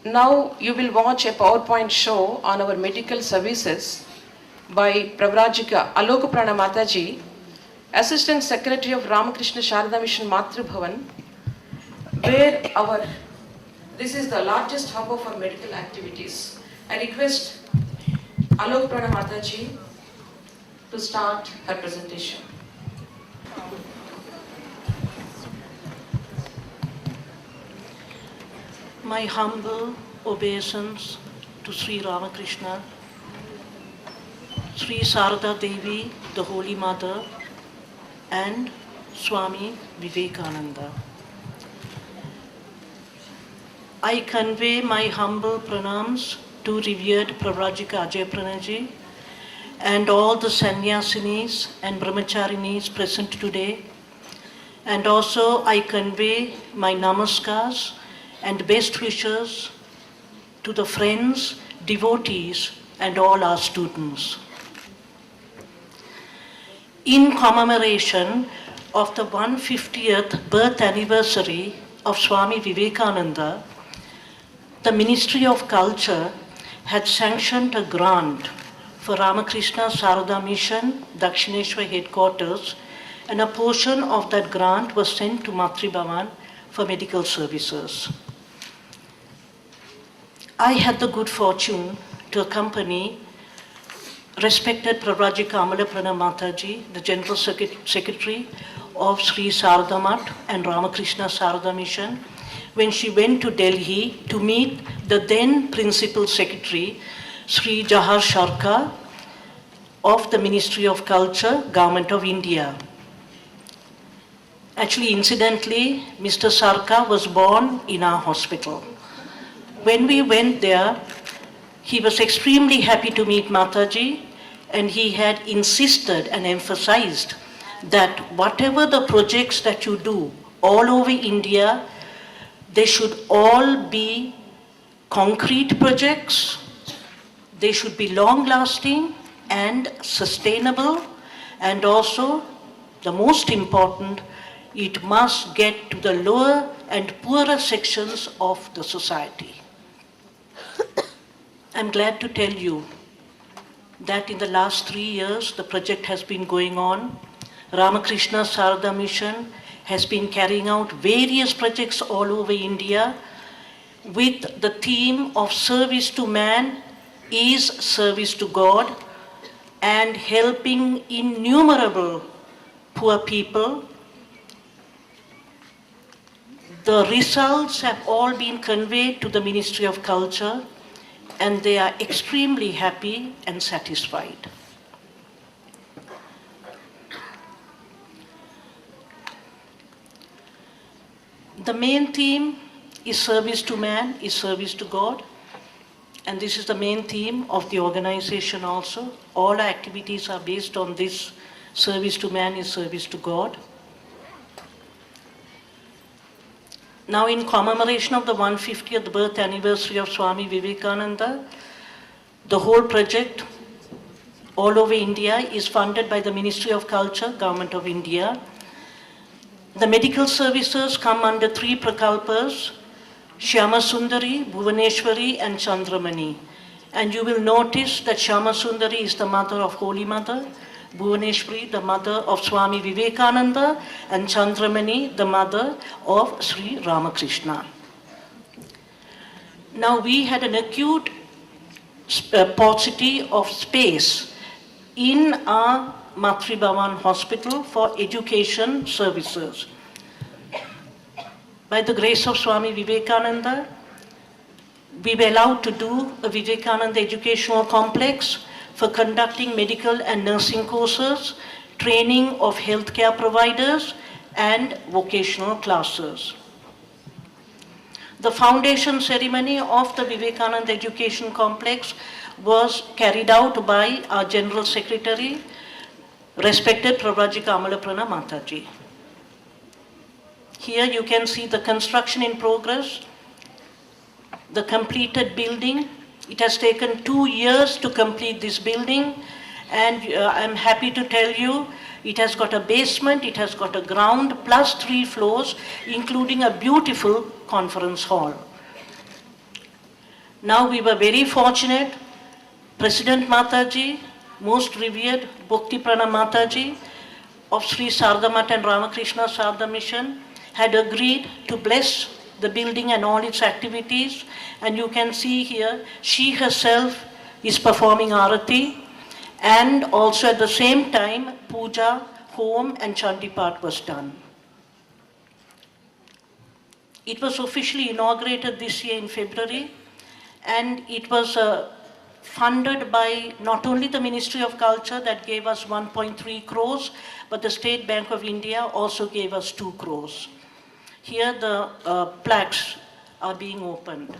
Now you will watch a PowerPoint show on our medical services by Pravrajika Alokaprana Mataji, Assistant Secretary of Ramakrishna Sharada Mission Matru Bhavan, where this is the largest hub for medical activities. I request Alokaprana Mataji to start her presentation. My humble obeisance to Sri Ramakrishna, Sri Sarada Devi, the Holy Mother, and Swami Vivekananda. I convey my humble pranams to revered Pravrajika Ajay Pranaji and all the sannyasinis and brahmacharinis present today. And also I convey my namaskars and best wishes to the friends, devotees, and all our students. In commemoration of the 150th birth anniversary of Swami Vivekananda, the Ministry of Culture had sanctioned a grant for Ramakrishna Sarada Mission, Dakshineshwar headquarters, and a portion of that grant was sent to Matri Bhavan for medical services. I had the good fortune to accompany respected Pravrajika Amalaprana Mataji, the General Secretary of Sri Sarada Math and Ramakrishna Sarada Mission, when she went to Delhi to meet the then Principal Secretary, Sri Jahar Sharkar of the Ministry of Culture, Government of India. Actually, incidentally, Mr. Sarkar was born in our hospital. When we went there, he was extremely happy to meet Mataji, and he had insisted and emphasized that whatever the projects that you do all over India, they should all be concrete projects, they should be long-lasting and sustainable, and also, the most important, it must get to the lower and poorer sections of the society. I'm glad to tell you that in the last 3 years, the project has been going on. Ramakrishna Sarada Mission has been carrying out various projects all over India with the theme of service to man is service to God, and helping innumerable poor people. The results have all been conveyed to the Ministry of Culture, and they are extremely happy and satisfied. The main theme is service to man, is service to God, and this is the main theme of the organization also. All our activities are based on this: service to man is service to God. Now, in commemoration of the 150th birth anniversary of Swami Vivekananda, the whole project all over India is funded by the Ministry of Culture, Government of India. The medical services come under 3 prakalpas: Shyama Sundari, Bhuvaneshwari, and Chandramani. And you will notice that Shyama Sundari is the mother of Holy Mother, Bhuvaneshwari, the mother of Swami Vivekananda, and Chandramani, the mother of Sri Ramakrishna. Now, we had an acute paucity of space in our Matri Bhavan hospital for education services. By the grace of Swami Vivekananda, we were allowed to do a Vivekananda educational complex for conducting medical and nursing courses, training of healthcare providers, and vocational classes. The foundation ceremony of the Vivekananda Education Complex was carried out by our General Secretary, respected Pravrajika Amalaprana Mataji. Here you can see the construction in progress, the completed building. It has taken 2 years to complete this building, and I'm happy to tell you it has got a basement, it has got a ground, plus 3 floors, including a beautiful conference hall. Now we were very fortunate, President Mataji, most revered Bhakti Prana Mataji of Sri Sardama and Ramakrishna Sardha Mission had agreed to bless the building and all its activities. And you can see here, she herself is performing Arati, and also at the same time, Puja, Home and Chandipat was done. It was officially inaugurated this year in February, and it was funded by not only the Ministry of Culture that gave us 1.3 crores, but the State Bank of India also gave us 2 crores. Here the plaques are being opened.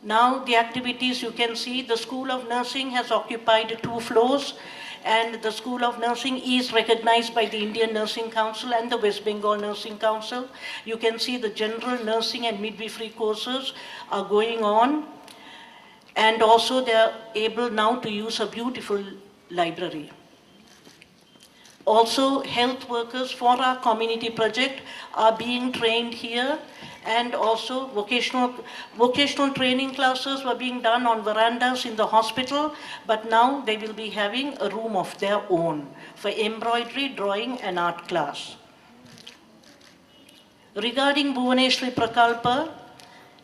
Now the activities, you can see the School of Nursing has occupied 2 floors, and the School of Nursing is recognized by the Indian Nursing Council and the West Bengal Nursing Council. You can see the general nursing and midwifery courses are going on, and also they are able now to use a beautiful library. Also, health workers for our community project are being trained here, and also vocational training classes were being done on verandas in the hospital, but now they will be having a room of their own for embroidery, drawing and art class. Regarding Bhuvaneshwari Prakalpa,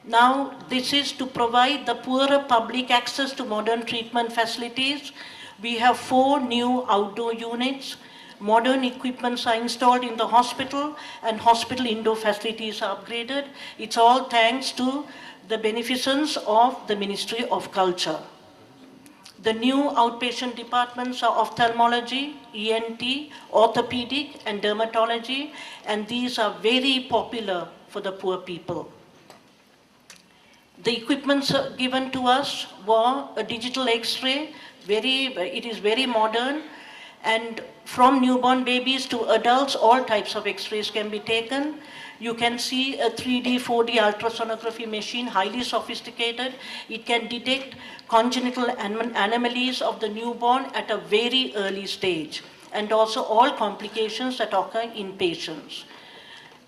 now this is to provide the poorer public access to modern treatment facilities. We have 4 new outdoor units. Modern equipments are installed in the hospital, and hospital indoor facilities are upgraded. It's all thanks to the beneficence of the Ministry of Culture. The new outpatient departments are ophthalmology, ENT, orthopedic and dermatology, and these are very popular for the poor people. The equipments given to us were a digital X-ray, it is very modern, and from newborn babies to adults, all types of X-rays can be taken. You can see a 3D, 4D ultrasonography machine, highly sophisticated. It can detect congenital anomalies of the newborn at a very early stage, and also all complications that occur in patients.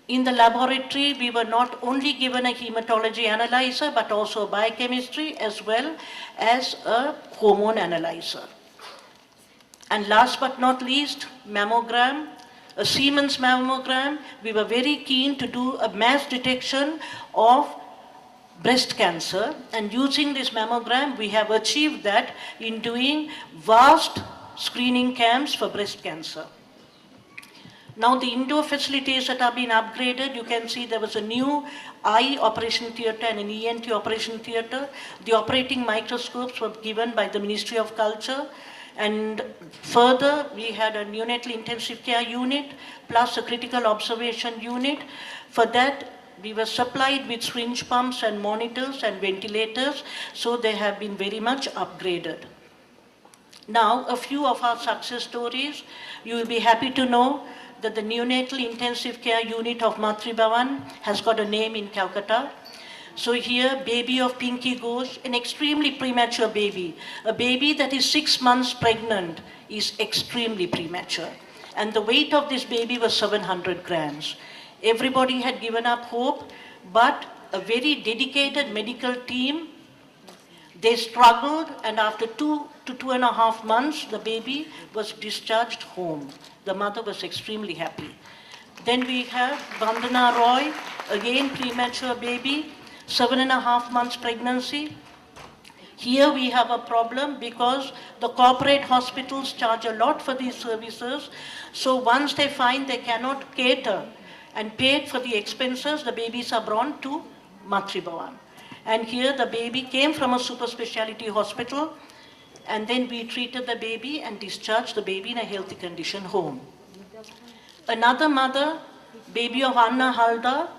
In the laboratory, we were not only given a hematology analyzer, but also biochemistry as well as a hormone analyzer. And last but not least, mammogram, a Siemens mammogram. We were very keen to do a mass detection of breast cancer, and using this mammogram, we have achieved that in doing vast screening camps for breast cancer. Now the indoor facilities that have been upgraded, you can see there was a new eye operation theatre and an ENT operation theatre. The operating microscopes were given by the Ministry of Culture. And further, we had a neonatal intensive care unit plus a critical observation unit. For that, we were supplied with syringe pumps and monitors and ventilators, so they have been very much upgraded. Now, a few of our success stories. You will be happy to know that the neonatal intensive care unit of Matri Bhavan has got a name in Calcutta. So here, baby of Pinky Ghosh, an extremely premature baby. A baby that is 6 months pregnant is extremely premature. And the weight of this baby was 700 grams. Everybody had given up hope, but a very dedicated medical team, they struggled, and after 2 to 2.5 months, the baby was discharged home. The mother was extremely happy. Then we have Vandana Roy, again premature baby, 7.5 months pregnancy. Here we have a problem because the corporate hospitals charge a lot for these services. So once they find they cannot cater and pay for the expenses, the babies are brought to Matri Bhavan. And here the baby came from a super specialty hospital, and then we treated the baby and discharged the baby in a healthy condition home. Another mother, baby of Anna Halda,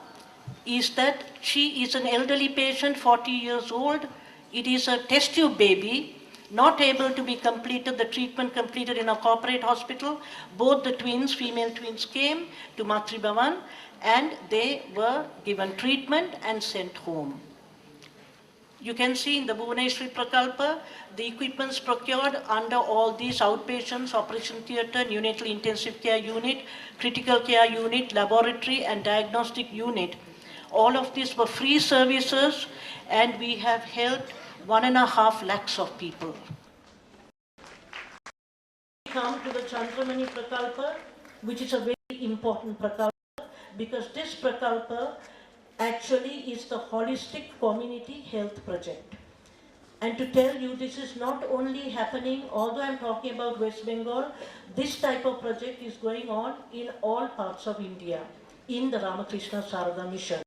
is that she is an elderly patient, 40 years old. It is a test tube baby, not able to be completed, the treatment completed in a corporate hospital. Both the twins, female twins, came to Matri Bhavan, and they were given treatment and sent home. You can see in the Bhuvaneshwari Prakalpa, the equipments procured under all these outpatients, operation theatre, neonatal intensive care unit, critical care unit, laboratory and diagnostic unit. All of these were free services, and we have helped 1.5 lakhs of people. Come to the Chandramani Prakalpa, which is a very important Prakalpa, because this Prakalpa actually is the holistic community health project. And to tell you, this is not only happening, although I'm talking about West Bengal, this type of project is going on in all parts of India, in the Ramakrishna Sarada missions.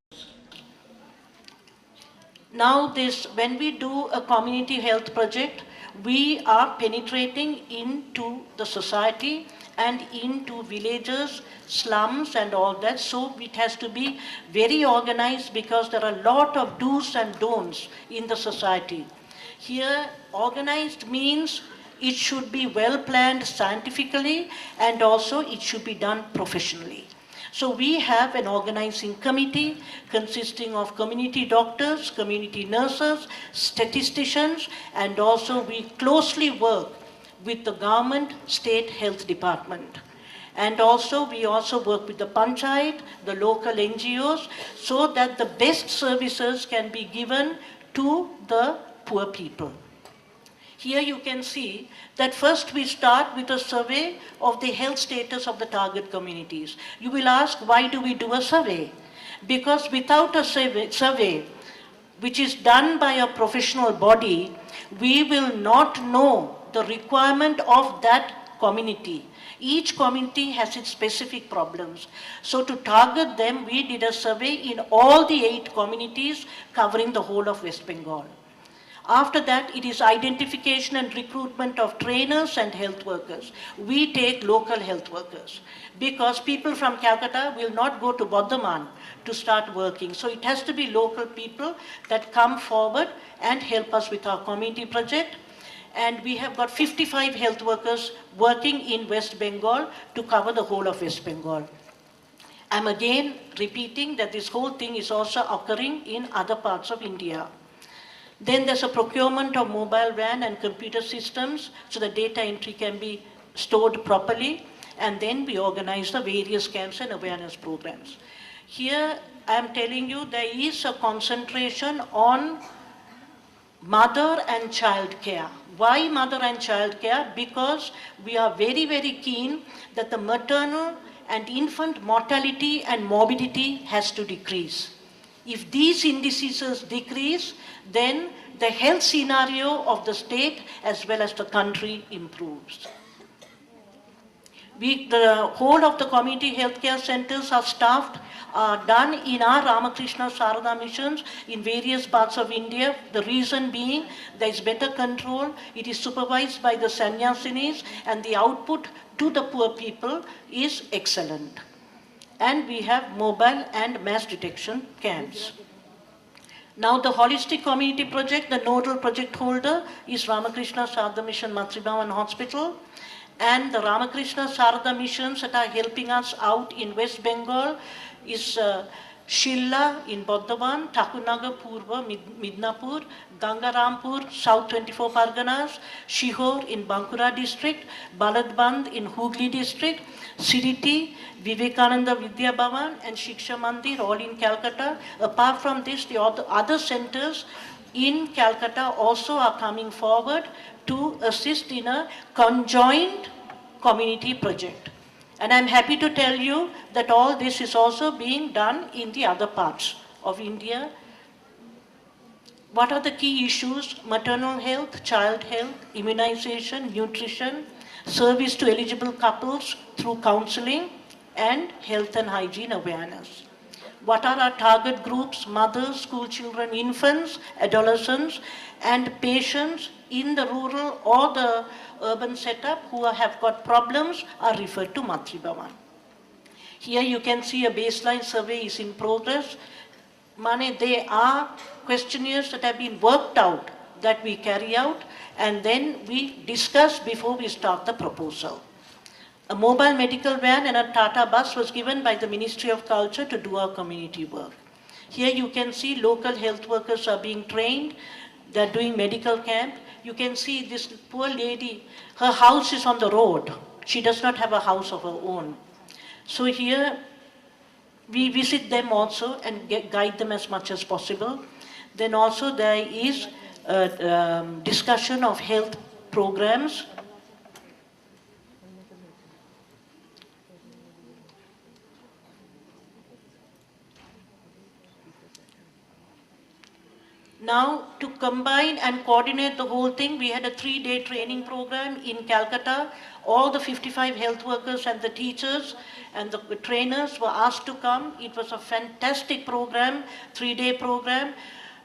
Now when we do a community health project, we are penetrating into the society and into villages, slums and all that. So it has to be very organized, because there are a lot of do's and don'ts in the society. Here, organized means it should be well planned scientifically, and also it should be done professionally. So we have an organizing committee consisting of community doctors, community nurses, statisticians, and also we closely work with the government state health department. And also we also work with the panchayat, the local NGOs, so that the best services can be given to the poor people. Here you can see that first we start with a survey of the health status of the target communities. You will ask, why do we do a survey? Because without a survey which is done by a professional body, we will not know the requirement of that community. Each community has its specific problems. So to target them, we did a survey in all the 8 communities covering the whole of West Bengal. After that, it is identification and recruitment of trainers and health workers. We take local health workers, because people from Calcutta will not go to Bardhaman to start working. So it has to be local people that come forward and help us with our community project. And we have got 55 health workers working in West Bengal to cover the whole of West Bengal. I'm again repeating that this whole thing is also occurring in other parts of India. Then there's a procurement of mobile van and computer systems, so the data entry can be stored properly. And then we organize the various camps and awareness programs. Here I'm telling you there is a concentration on mother and child care. Why mother and child care? Because we are very, very keen that the maternal and infant mortality and morbidity has to decrease. If these indices decrease, then the health scenario of the state as well as the country improves. The whole of the community healthcare centers are staffed, done in our Ramakrishna Sarada missions in various parts of India. The reason being there is better control, it is supervised by the sannyasinis, and the output to the poor people is excellent. And we have mobile and mass detection camps. Now the holistic community project, the nodal project holder is Ramakrishna Sarada Mission Matribhavan Hospital, and the Ramakrishna Sarada missions that are helping us out in West Bengal is Shilla in Bardhaman, Thakurnagar Purva, Midnapur, Gangarampur, South 24 Parganas, Shihor in Bankura district, Baladband in Hooghly district, Siriti, Vivekananda Vidya Bhavan and Shiksha Mandir, all in Calcutta. Apart from this, the other centers in Calcutta also are coming forward to assist in a conjoined community project. And I'm happy to tell you that all this is also being done in the other parts of India. What are the key issues? Maternal health, child health, immunization, nutrition, service to eligible couples through counseling, and health and hygiene awareness. What are our target groups? Mothers, school children, infants, adolescents, and patients in the rural or the urban setup who have got problems are referred to Matribhavan. Here you can see a baseline survey is in progress. They are questionnaires that have been worked out that we carry out, and then we discuss before we start the proposal. A mobile medical van and a Tata bus was given by the Ministry of Culture to do our community work. Here you can see local health workers are being trained. They're doing medical camp. You can see this poor lady, her house is on the road. She does not have a house of her own. So here We visit them also and guide them as much as possible. Then also there is a discussion of health programs. Now, to combine and coordinate the whole thing, we had a 3-day training program in Calcutta. All the 55 health workers and the teachers and the trainers were asked to come. It was a fantastic program, 3-day program.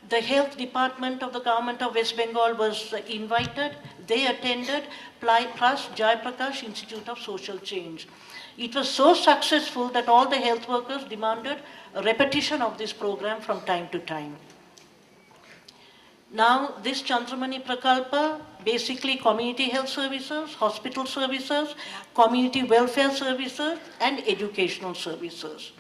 The health department of the government of West Bengal was invited. They attended, plus Jayaprakash Institute of Social Change. It was so successful that all the health workers demanded a repetition of this program from time to time. Now, this Chandramani Prakalpa, basically community health services, hospital services, community welfare services, and educational services.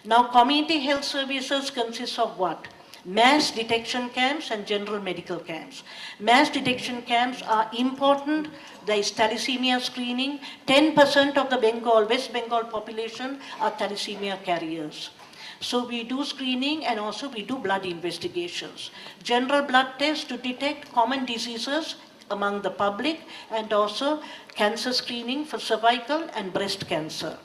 Now, community health services consists of what? Mass detection camps and general medical camps. Mass detection camps are important. There is thalassemia screening. 10% of the West Bengal population are thalassemia carriers. So we do screening and also we do blood investigations. General blood tests to detect common diseases among the public and also cancer screening for cervical and breast cancer.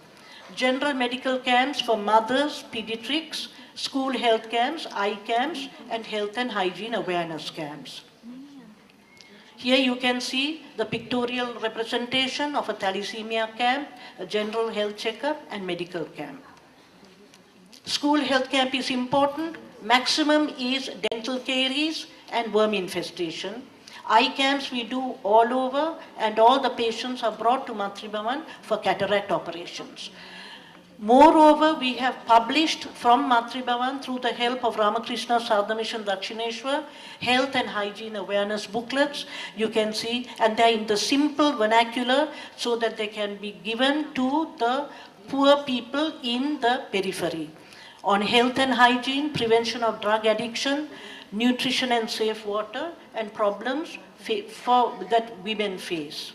General medical camps for mothers, pediatrics, school health camps, eye camps, and health and hygiene awareness camps. Here you can see the pictorial representation of a thalassemia camp, a general health checkup, and medical camp. School health camp is important. Maximum is dental caries and worm infestation. Eye camps we do all over, and all the patients are brought to Matri Bhavan for cataract operations. Moreover, we have published from Matri Bhavan through the help of Ramakrishna Sardha Mission Dakshineshwar health and hygiene awareness booklets. You can see, and they're in the simple vernacular so that they can be given to the poor people in the periphery. On health and hygiene, prevention of drug addiction, nutrition and safe water, and problems that women face.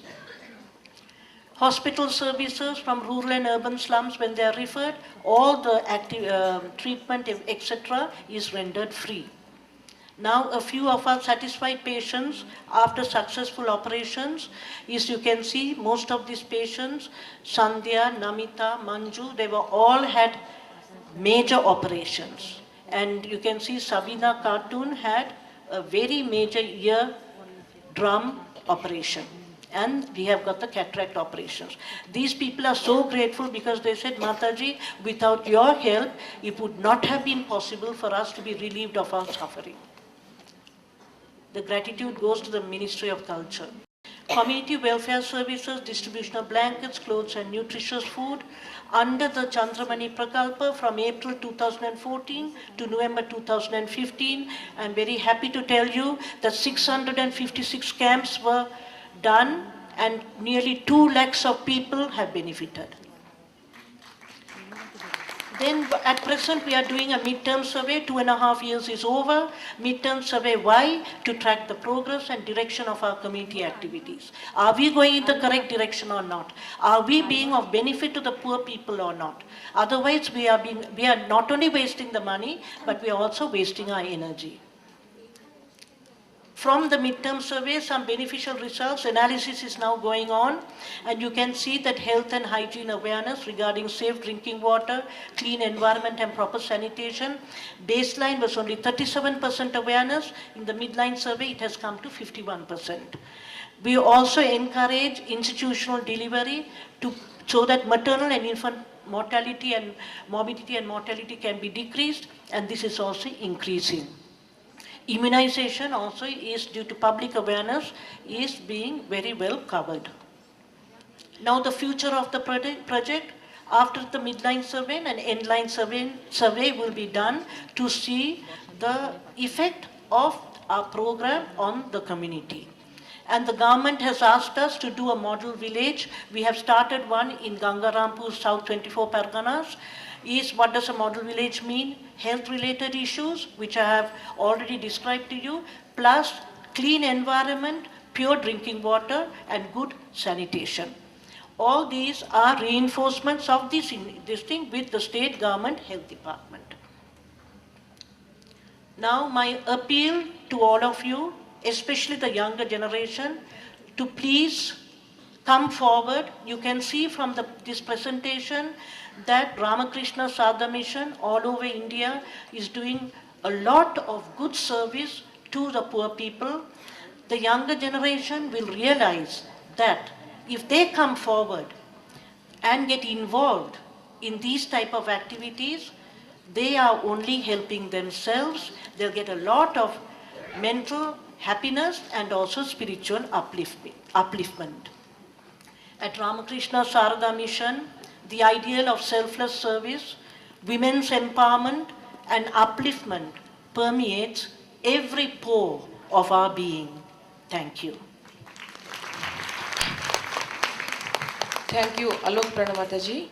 Hospital services from rural and urban slums, when they are referred, all the treatment, etc., is rendered free. Now, a few of our satisfied patients after successful operations is, you can see, most of these patients, Sandhya, Namita, Manju, they were all had major operations. And you can see Sabina Cartoon had a very major ear drum operation. And we have got the cataract operations. These people are so grateful because they said, Mataji, without your help, it would not have been possible for us to be relieved of our suffering. The gratitude goes to the Ministry of Culture. Community welfare services, distribution of blankets, clothes and nutritious food under the Chandramani Prakalpa from April 2014 to November 2015. I'm very happy to tell you that 656 camps were done and nearly 2 lakhs of people have benefited. Then at present we are doing a midterm survey, 2.5 years is over. Midterm survey, why? To track the progress and direction of our community activities. Are we going in the correct direction or not? Are we being of benefit to the poor people or not? Otherwise we are not only wasting the money, but we are also wasting our energy. From the midterm survey, some beneficial results analysis is now going on, and you can see that health and hygiene awareness regarding safe drinking water, clean environment and proper sanitation. Baseline was only 37% awareness. In the midline survey, it has come to 51%. We also encourage institutional delivery so that maternal and infant mortality and morbidity and mortality can be decreased, and this is also increasing. Immunization also is, due to public awareness, is being very well covered. Now the future of the project, after the midline survey and endline survey will be done to see the effect of our program on the community. And the government has asked us to do a model village. We have started one in Gangarampur, South 24 Parganas. What does a model village mean? Health-related issues, which I have already described to you, plus clean environment, pure drinking water, and good sanitation. All these are reinforcements of this thing with the state government health department. Now my appeal to all of you, especially the younger generation, to please come forward. You can see from this presentation that Ramakrishna Sadha Mission all over India is doing a lot of good service to the poor people. The younger generation will realize that if they come forward and get involved in these type of activities, they are only helping themselves. They'll get a lot of mental happiness and also spiritual upliftment. At Ramakrishna Sarada Mission, the ideal of selfless service, women's empowerment and upliftment permeates every pore of our being. Thank you. Thank you, Alok Pranamataji.